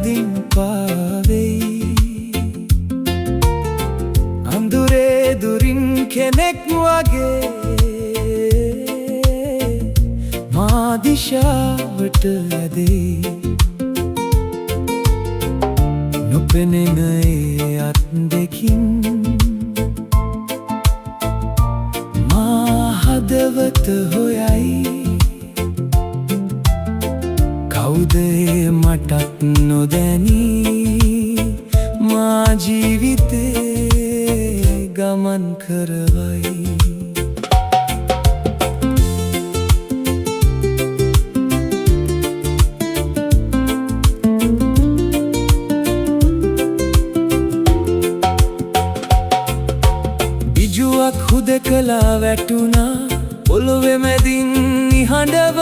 මැදින් පාවෙයි අඳුරේ දුරින් කෙනෙක් වගේ මා දිශාවට ඇදෙයි නොපෙනෙන ඒ අත් දෙකින් මා හදවත හොයයි කවුද මටත් නොදැනී මා ජීවිතේ ගමන් කරවයි බිජුවක් හුදකලා වැටුණා පොළොවේ මැදින් නිහඬව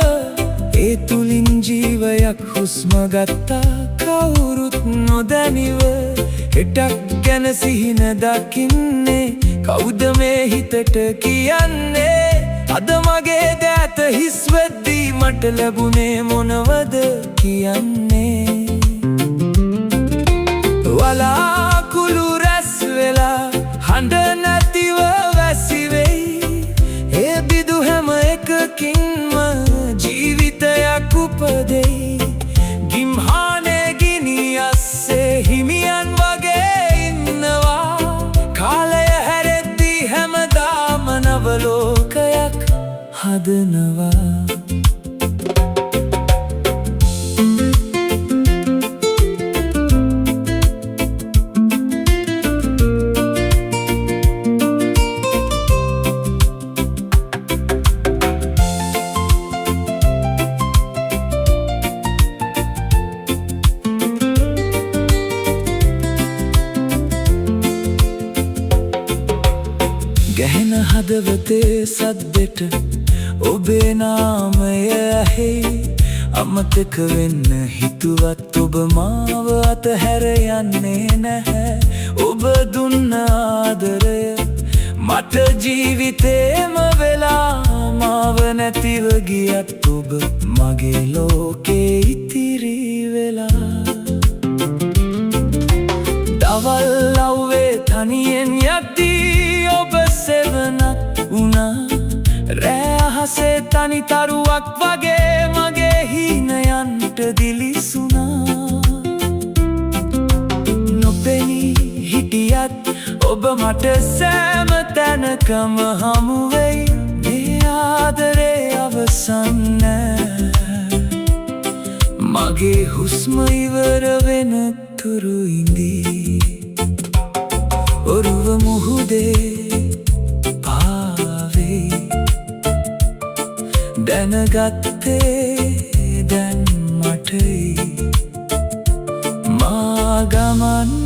ඒ තුලින් ජීවයක් හුස්ම ගත්තා කවුරුත් නොදැනිව හෙටක් ගැන සිහින දකින්නේ කවුද මේ හිතට කියන්නේ අද මගේ දෑත හිස් වෙද්දී මට ලැබුණේ මොනවද කියන්නේ වලාකුළු රැස් වෙලා හඬ නැතිව වැසි වෙයි ඒ බිදු හැම එකකින්ම ජීවිතයක් උපදෙයි ගිම්හානේ ගිනි අස්සේ හිමියන් වගේ ඉන්නවා කාලය හැරෙද්දී හැමදාම නව ලෝකයක් හදනවා ගැහෙන හදවතේ සද්දෙට ඔබේ නාමය ඇහෙයි අමතක වෙන්න හිතුවත් ඔබ මාව අතහැර යන්නේ නැහැ ඔබ දුන්න ආදරය මට ජීවිතේම වෙලා මාව නැතිව ගියත් ඔබ මගේ ලෝකේ ඉතිරි වෙලා දවල් අව්වේ තනියෙන් යද්දී ඔබ සෙවණක් වුණා රෑ අහසේ තනි තරුවක් වගේ මගේ හීනයන්ට දිලිසුණා නොපෙනී හිටියත් ඔබ මට සෑම තැනකම හමු වෙයි මේ ආදරේ අවසන් නෑ මගේ හුස්ම ඉවර වෙන තුරු ඉඳී ඔරුව මුහුදේ දැනගත්තේ දැන් මටයි මා ගමන්